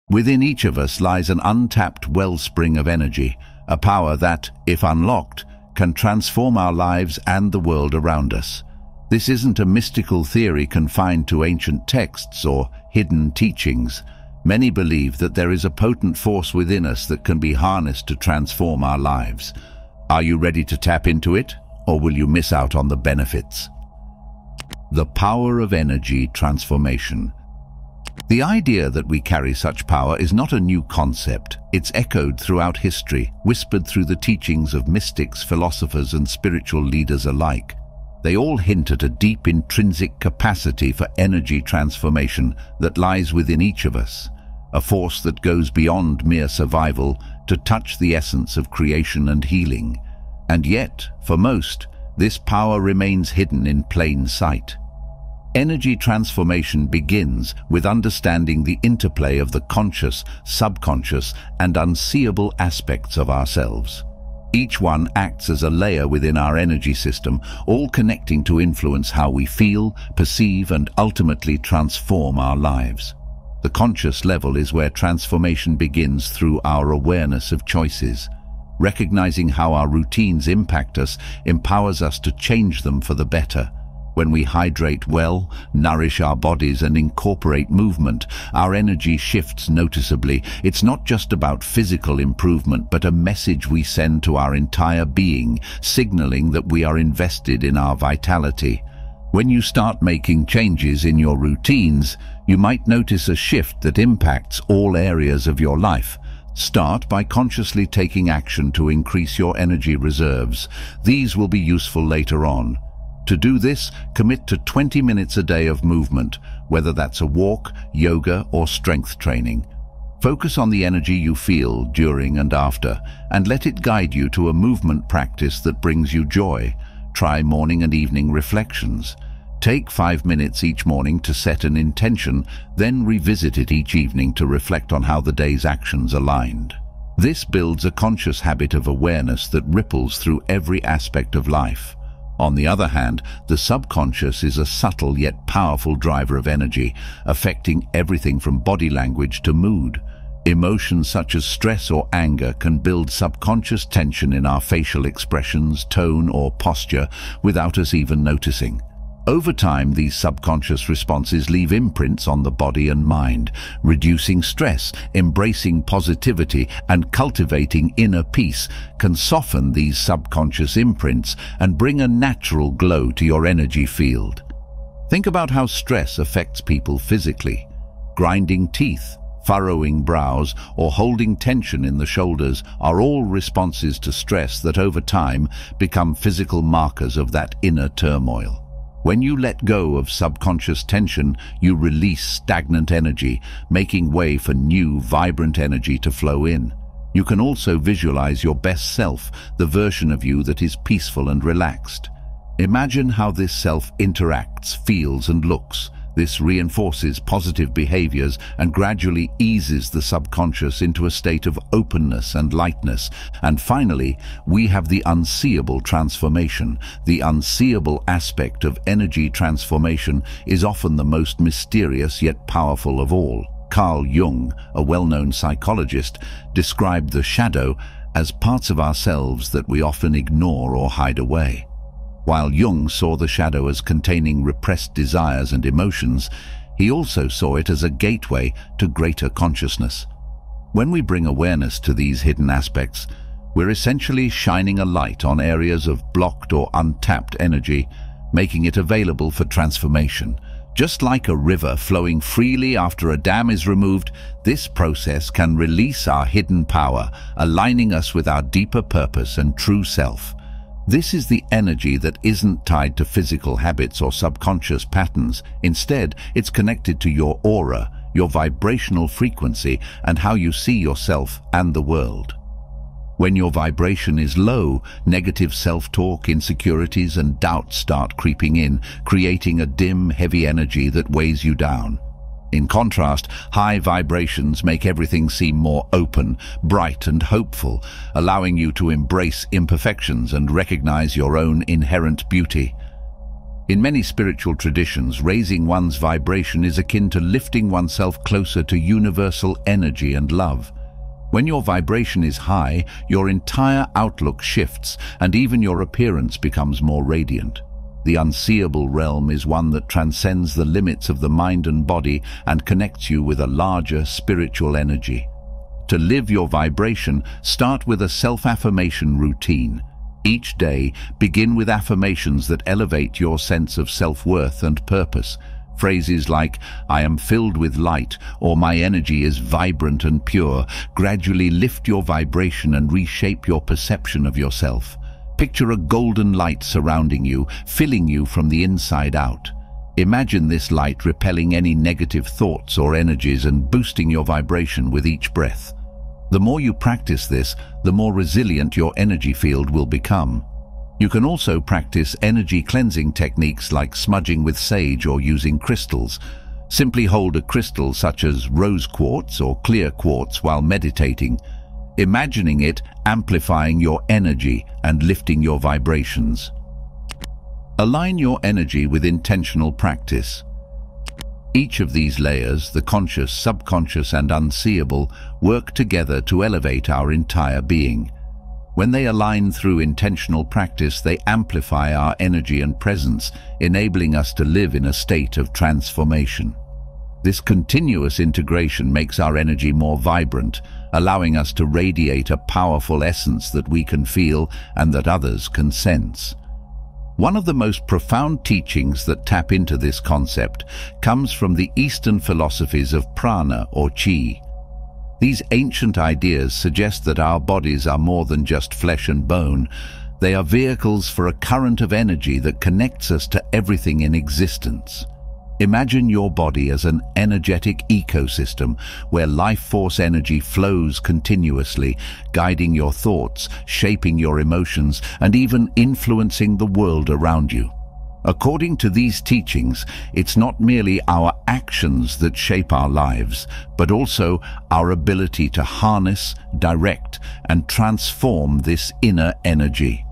Within each of us lies an untapped wellspring of energy, a power that, if unlocked, can transform our lives and the world around us. This isn't a mystical theory confined to ancient texts or hidden teachings. Many believe that there is a potent force within us that can be harnessed to transform our lives. Are you ready to tap into it, or will you miss out on the benefits? The power of energy transformation. The idea that we carry such power is not a new concept. It's echoed throughout history, whispered through the teachings of mystics, philosophers, and spiritual leaders alike. They all hint at a deep intrinsic capacity for energy transformation that lies within each of us, a force that goes beyond mere survival to touch the essence of creation and healing. And yet, for most, this power remains hidden in plain sight. Energy transformation begins with understanding the interplay of the conscious, subconscious, and unseeable aspects of ourselves. Each one acts as a layer within our energy system, all connecting to influence how we feel, perceive, and ultimately transform our lives. The conscious level is where transformation begins through our awareness of choices. Recognizing how our routines impact us empowers us to change them for the better. When we hydrate well, nourish our bodies, and incorporate movement, our energy shifts noticeably. It's not just about physical improvement, but a message we send to our entire being, signaling that we are invested in our vitality. When you start making changes in your routines, you might notice a shift that impacts all areas of your life. Start by consciously taking action to increase your energy reserves. These will be useful later on. To do this, commit to 20 minutes a day of movement, whether that's a walk, yoga, or strength training. Focus on the energy you feel during and after, and let it guide you to a movement practice that brings you joy. Try morning and evening reflections. Take 5 minutes each morning to set an intention, then revisit it each evening to reflect on how the day's actions aligned. This builds a conscious habit of awareness that ripples through every aspect of life. On the other hand, the subconscious is a subtle yet powerful driver of energy, affecting everything from body language to mood. Emotions such as stress or anger can build subconscious tension in our facial expressions, tone, or posture without us even noticing. Over time, these subconscious responses leave imprints on the body and mind. Reducing stress, embracing positivity, and cultivating inner peace can soften these subconscious imprints and bring a natural glow to your energy field. Think about how stress affects people physically. Grinding teeth, furrowing brows, or holding tension in the shoulders are all responses to stress that over time become physical markers of that inner turmoil. When you let go of subconscious tension, you release stagnant energy, making way for new, vibrant energy to flow in. You can also visualize your best self, the version of you that is peaceful and relaxed. Imagine how this self interacts, feels, and looks. This reinforces positive behaviors and gradually eases the subconscious into a state of openness and lightness. And finally, we have the unseeable transformation. The unseeable aspect of energy transformation is often the most mysterious yet powerful of all. Carl Jung, a well-known psychologist, described the shadow as parts of ourselves that we often ignore or hide away. While Jung saw the shadow as containing repressed desires and emotions, he also saw it as a gateway to greater consciousness. When we bring awareness to these hidden aspects, we're essentially shining a light on areas of blocked or untapped energy, making it available for transformation. Just like a river flowing freely after a dam is removed, this process can release our hidden power, aligning us with our deeper purpose and true self. This is the energy that isn't tied to physical habits or subconscious patterns. Instead, it's connected to your aura, your vibrational frequency, and how you see yourself and the world. When your vibration is low, negative self-talk, insecurities, and doubts start creeping in, creating a dim, heavy energy that weighs you down. In contrast, high vibrations make everything seem more open, bright, and hopeful, allowing you to embrace imperfections and recognize your own inherent beauty. In many spiritual traditions, raising one's vibration is akin to lifting oneself closer to universal energy and love. When your vibration is high, your entire outlook shifts, and even your appearance becomes more radiant. The unseeable realm is one that transcends the limits of the mind and body and connects you with a larger spiritual energy. To live your vibration, start with a self-affirmation routine. Each day, begin with affirmations that elevate your sense of self-worth and purpose. Phrases like, "I am filled with light," or "My energy is vibrant and pure," gradually lift your vibration and reshape your perception of yourself. Picture a golden light surrounding you, filling you from the inside out. Imagine this light repelling any negative thoughts or energies and boosting your vibration with each breath. The more you practice this, the more resilient your energy field will become. You can also practice energy cleansing techniques like smudging with sage or using crystals. Simply hold a crystal such as rose quartz or clear quartz while meditating, imagining it amplifying your energy and lifting your vibrations. Align your energy with intentional practice. Each of these layers, the conscious, subconscious, and unseeable, work together to elevate our entire being. When they align through intentional practice, they amplify our energy and presence, enabling us to live in a state of transformation. This continuous integration makes our energy more vibrant, allowing us to radiate a powerful essence that we can feel and that others can sense. One of the most profound teachings that tap into this concept comes from the Eastern philosophies of prana or chi. These ancient ideas suggest that our bodies are more than just flesh and bone. They are vehicles for a current of energy that connects us to everything in existence. Imagine your body as an energetic ecosystem where life force energy flows continuously, guiding your thoughts, shaping your emotions, and even influencing the world around you. According to these teachings, it's not merely our actions that shape our lives, but also our ability to harness, direct, and transform this inner energy.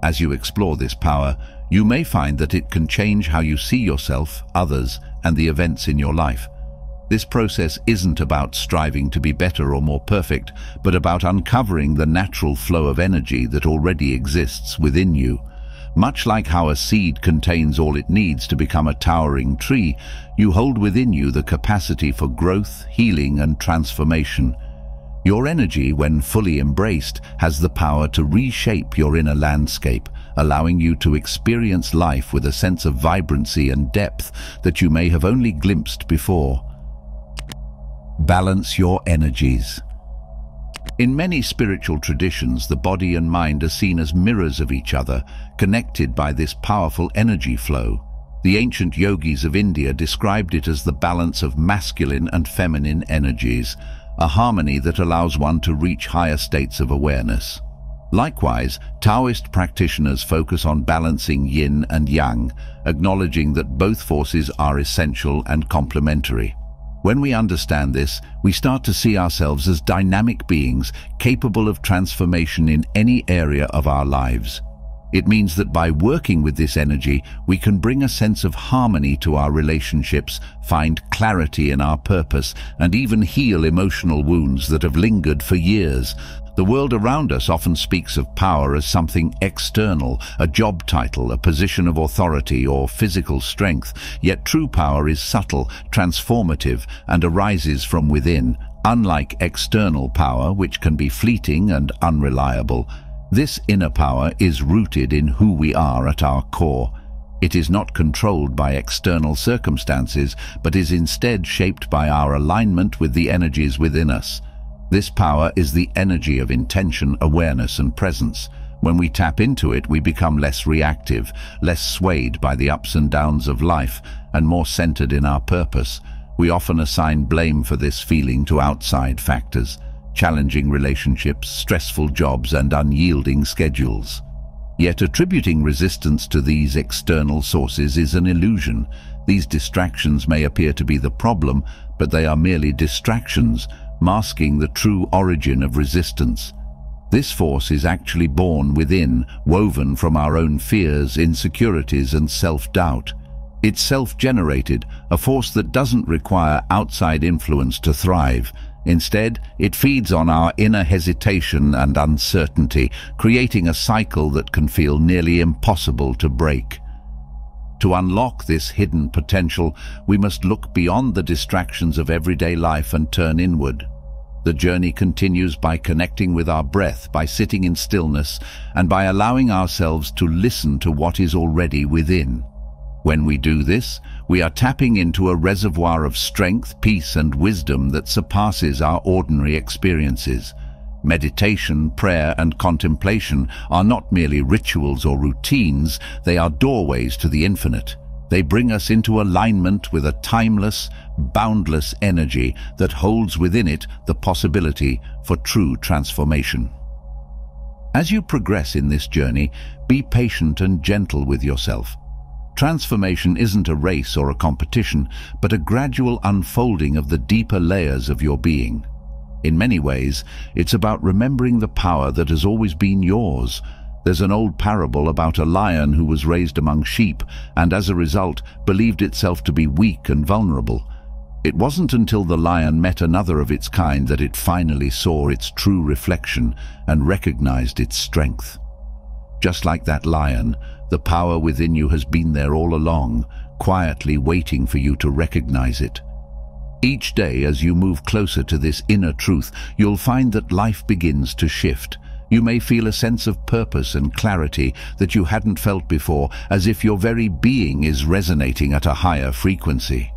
As you explore this power, you may find that it can change how you see yourself, others, and the events in your life. This process isn't about striving to be better or more perfect, but about uncovering the natural flow of energy that already exists within you. Much like how a seed contains all it needs to become a towering tree, you hold within you the capacity for growth, healing, and transformation. Your energy, when fully embraced, has the power to reshape your inner landscape, allowing you to experience life with a sense of vibrancy and depth that you may have only glimpsed before. Balance your energies. In many spiritual traditions, the body and mind are seen as mirrors of each other, connected by this powerful energy flow. The ancient yogis of India described it as the balance of masculine and feminine energies, a harmony that allows one to reach higher states of awareness. Likewise, Taoist practitioners focus on balancing yin and yang, acknowledging that both forces are essential and complementary. When we understand this, we start to see ourselves as dynamic beings capable of transformation in any area of our lives. It means that by working with this energy, we can bring a sense of harmony to our relationships, find clarity in our purpose, and even heal emotional wounds that have lingered for years. The world around us often speaks of power as something external, a job title, a position of authority, or physical strength, yet true power is subtle, transformative, and arises from within. Unlike external power, which can be fleeting and unreliable, this inner power is rooted in who we are at our core. It is not controlled by external circumstances, but is instead shaped by our alignment with the energies within us. This power is the energy of intention, awareness, and presence. When we tap into it, we become less reactive, less swayed by the ups and downs of life, and more centered in our purpose. We often assign blame for this feeling to outside factors, challenging relationships, stressful jobs, and unyielding schedules. Yet attributing resistance to these external sources is an illusion. These distractions may appear to be the problem, but they are merely distractions, masking the true origin of resistance. This force is actually born within, woven from our own fears, insecurities, and self-doubt. It's self-generated, a force that doesn't require outside influence to thrive. Instead, it feeds on our inner hesitation and uncertainty, creating a cycle that can feel nearly impossible to break. To unlock this hidden potential, we must look beyond the distractions of everyday life and turn inward. The journey continues by connecting with our breath, by sitting in stillness, and by allowing ourselves to listen to what is already within. When we do this, we are tapping into a reservoir of strength, peace, and wisdom that surpasses our ordinary experiences. Meditation, prayer, and contemplation are not merely rituals or routines, they are doorways to the infinite. They bring us into alignment with a timeless, boundless energy that holds within it the possibility for true transformation. As you progress in this journey, be patient and gentle with yourself. Transformation isn't a race or a competition, but a gradual unfolding of the deeper layers of your being. In many ways, it's about remembering the power that has always been yours. There's an old parable about a lion who was raised among sheep and as a result believed itself to be weak and vulnerable. It wasn't until the lion met another of its kind that it finally saw its true reflection and recognized its strength. Just like that lion, the power within you has been there all along, quietly waiting for you to recognize it. Each day, as you move closer to this inner truth, you'll find that life begins to shift. You may feel a sense of purpose and clarity that you hadn't felt before, as if your very being is resonating at a higher frequency.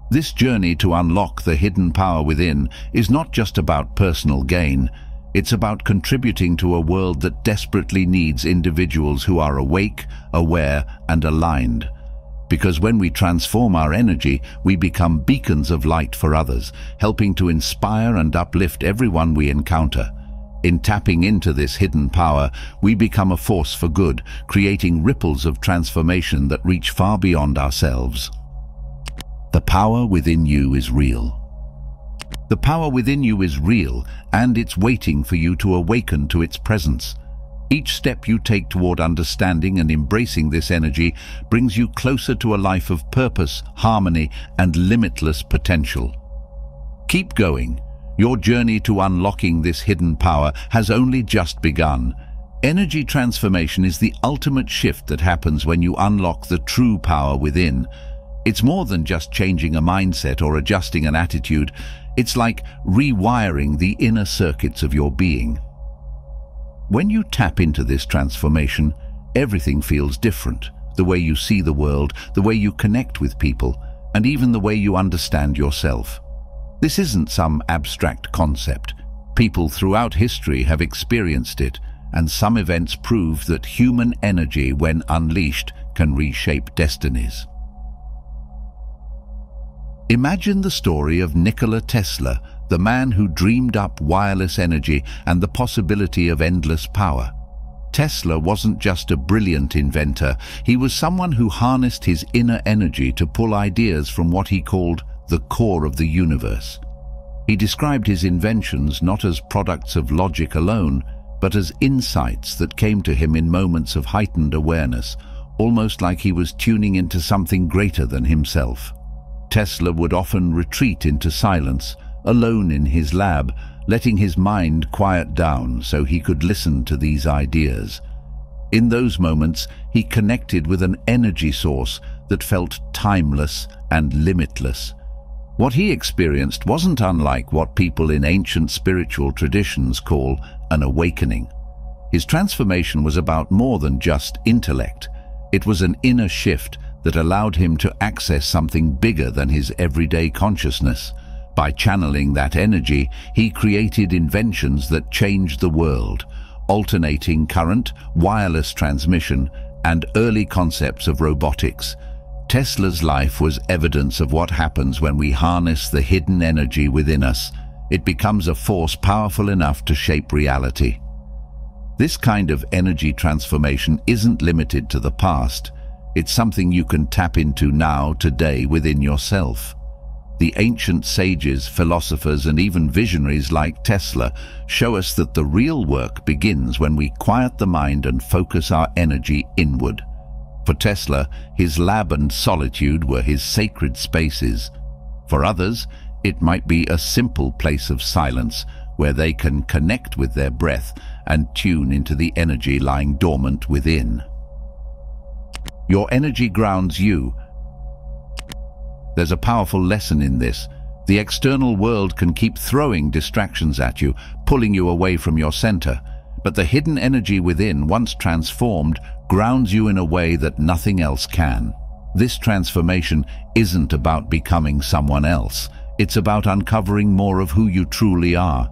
This journey to unlock the hidden power within is not just about personal gain. It's about contributing to a world that desperately needs individuals who are awake, aware, and aligned. Because when we transform our energy, we become beacons of light for others, helping to inspire and uplift everyone we encounter. In tapping into this hidden power, we become a force for good, creating ripples of transformation that reach far beyond ourselves. The power within you is real. The power within you is real, and it's waiting for you to awaken to its presence. Each step you take toward understanding and embracing this energy brings you closer to a life of purpose, harmony, and limitless potential. Keep going. Your journey to unlocking this hidden power has only just begun. Energy transformation is the ultimate shift that happens when you unlock the true power within. It's more than just changing a mindset or adjusting an attitude. It's like rewiring the inner circuits of your being. When you tap into this transformation, everything feels different. The way you see the world, the way you connect with people, and even the way you understand yourself. This isn't some abstract concept. People throughout history have experienced it, and some events prove that human energy, when unleashed, can reshape destinies. Imagine the story of Nikola Tesla, the man who dreamed up wireless energy and the possibility of endless power. Tesla wasn't just a brilliant inventor, he was someone who harnessed his inner energy to pull ideas from what he called the core of the universe. He described his inventions not as products of logic alone, but as insights that came to him in moments of heightened awareness, almost like he was tuning into something greater than himself. Tesla would often retreat into silence, alone in his lab, letting his mind quiet down so he could listen to these ideas. In those moments, he connected with an energy source that felt timeless and limitless. What he experienced wasn't unlike what people in ancient spiritual traditions call an awakening. His transformation was about more than just intellect. It was an inner shift that allowed him to access something bigger than his everyday consciousness. By channeling that energy, he created inventions that changed the world, alternating current, wireless transmission, and early concepts of robotics. Tesla's life was evidence of what happens when we harness the hidden energy within us. It becomes a force powerful enough to shape reality. This kind of energy transformation isn't limited to the past. It's something you can tap into now, today, within yourself. The ancient sages, philosophers, and even visionaries like Tesla show us that the real work begins when we quiet the mind and focus our energy inward. For Tesla, his lab and solitude were his sacred spaces. For others, it might be a simple place of silence where they can connect with their breath and tune into the energy lying dormant within. Your energy grounds you. There's a powerful lesson in this. The external world can keep throwing distractions at you, pulling you away from your center. But the hidden energy within, once transformed, grounds you in a way that nothing else can. This transformation isn't about becoming someone else. It's about uncovering more of who you truly are.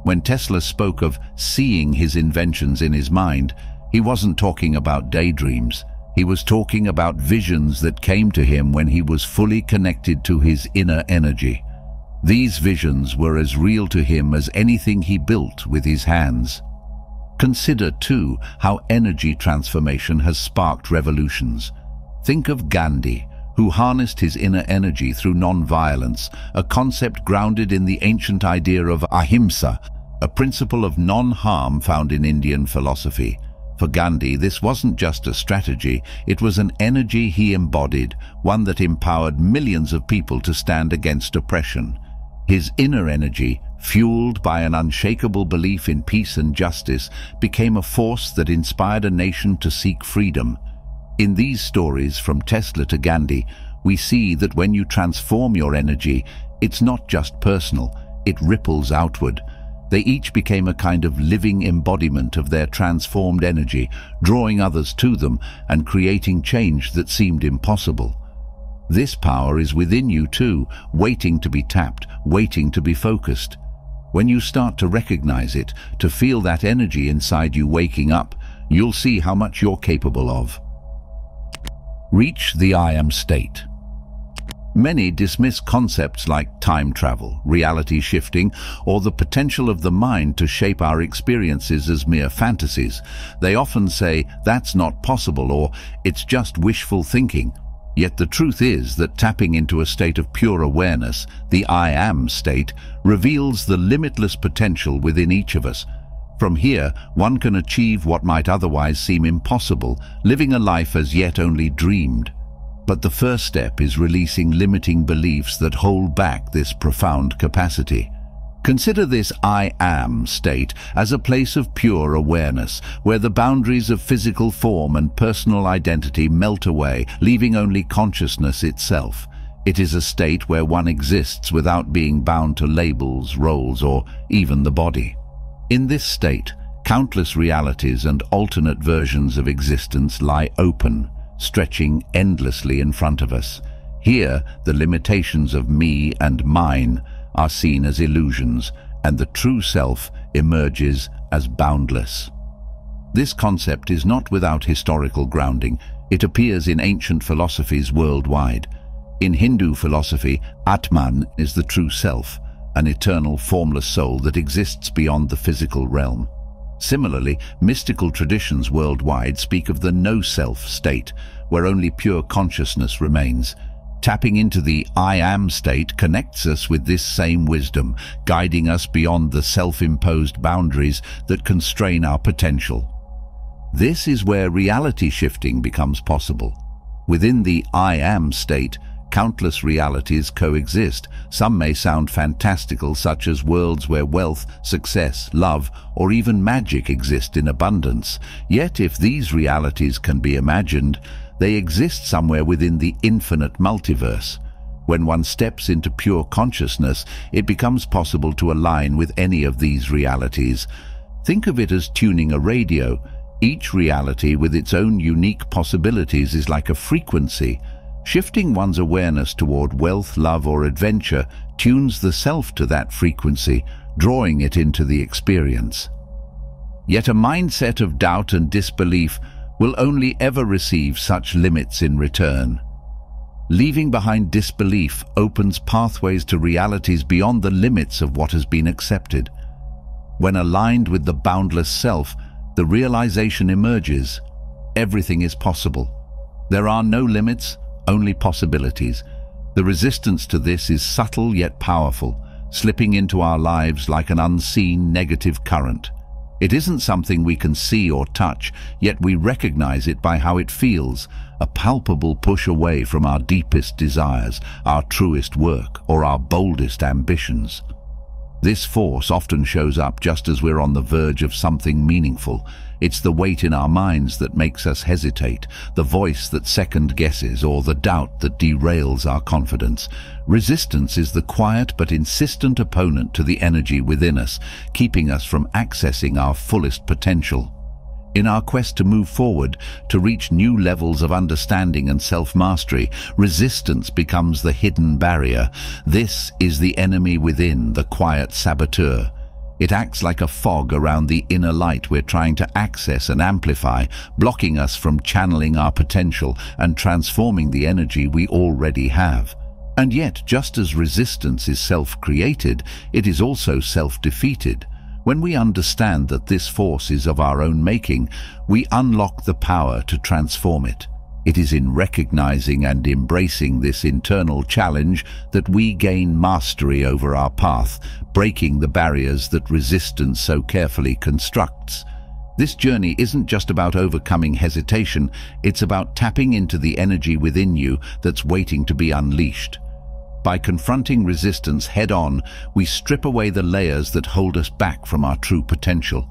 When Tesla spoke of seeing his inventions in his mind, he wasn't talking about daydreams. He was talking about visions that came to him when he was fully connected to his inner energy. These visions were as real to him as anything he built with his hands. Consider, too, how energy transformation has sparked revolutions. Think of Gandhi, who harnessed his inner energy through non-violence, a concept grounded in the ancient idea of ahimsa, a principle of non-harm found in Indian philosophy. For Gandhi, this wasn't just a strategy, it was an energy he embodied, one that empowered millions of people to stand against oppression. His inner energy, fueled by an unshakable belief in peace and justice, became a force that inspired a nation to seek freedom. In these stories, from Tesla to Gandhi, we see that when you transform your energy, it's not just personal, it ripples outward. They each became a kind of living embodiment of their transformed energy, drawing others to them and creating change that seemed impossible. This power is within you too, waiting to be tapped, waiting to be focused. When you start to recognize it, to feel that energy inside you waking up, you'll see how much you're capable of. Reach the I am state. Many dismiss concepts like time travel, reality shifting, or the potential of the mind to shape our experiences as mere fantasies. They often say, that's not possible, or it's just wishful thinking. Yet the truth is that tapping into a state of pure awareness, the I am state, reveals the limitless potential within each of us. From here, one can achieve what might otherwise seem impossible, living a life as yet only dreamed. But the first step is releasing limiting beliefs that hold back this profound capacity. Consider this I am state as a place of pure awareness, where the boundaries of physical form and personal identity melt away, leaving only consciousness itself. It is a state where one exists without being bound to labels, roles, or even the body. In this state, countless realities and alternate versions of existence lie open, stretching endlessly in front of us. Here, the limitations of me and mine are seen as illusions, and the true self emerges as boundless. This concept is not without historical grounding. It appears in ancient philosophies worldwide. In Hindu philosophy, Atman is the true self, an eternal, formless soul that exists beyond the physical realm. Similarly, mystical traditions worldwide speak of the no-self state, where only pure consciousness remains. Tapping into the I am state connects us with this same wisdom, guiding us beyond the self-imposed boundaries that constrain our potential. This is where reality shifting becomes possible. Within the I am state, countless realities coexist. Some may sound fantastical, such as worlds where wealth, success, love, or even magic exist in abundance. Yet if these realities can be imagined, they exist somewhere within the infinite multiverse. When one steps into pure consciousness, it becomes possible to align with any of these realities. Think of it as tuning a radio. Each reality with its own unique possibilities is like a frequency. Shifting one's awareness toward wealth, love, or adventure tunes the self to that frequency, drawing it into the experience. Yet a mindset of doubt and disbelief will only ever receive such limits in return. Leaving behind disbelief opens pathways to realities beyond the limits of what has been accepted. When aligned with the boundless self, the realization emerges. Everything is possible. There are no limits, only possibilities. The resistance to this is subtle yet powerful, slipping into our lives like an unseen negative current. It isn't something we can see or touch, yet we recognize it by how it feels, a palpable push away from our deepest desires, our truest work, or our boldest ambitions. This force often shows up just as we're on the verge of something meaningful. It's the weight in our minds that makes us hesitate, the voice that second guesses, or the doubt that derails our confidence. Resistance is the quiet but insistent opponent to the energy within us, keeping us from accessing our fullest potential. In our quest to move forward, to reach new levels of understanding and self-mastery, resistance becomes the hidden barrier. This is the enemy within, the quiet saboteur. It acts like a fog around the inner light we're trying to access and amplify, blocking us from channeling our potential and transforming the energy we already have. And yet, just as resistance is self-created, it is also self-defeated. When we understand that this force is of our own making, we unlock the power to transform it. It is in recognizing and embracing this internal challenge that we gain mastery over our path, breaking the barriers that resistance so carefully constructs. This journey isn't just about overcoming hesitation, it's about tapping into the energy within you that's waiting to be unleashed. By confronting resistance head-on, we strip away the layers that hold us back from our true potential.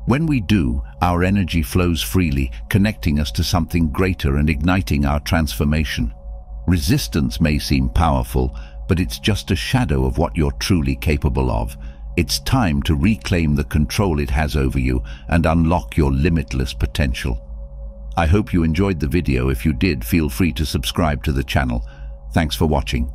When we do, our energy flows freely, connecting us to something greater and igniting our transformation. Resistance may seem powerful, but it's just a shadow of what you're truly capable of. It's time to reclaim the control it has over you and unlock your limitless potential. I hope you enjoyed the video. If you did, feel free to subscribe to the channel. Thanks for watching.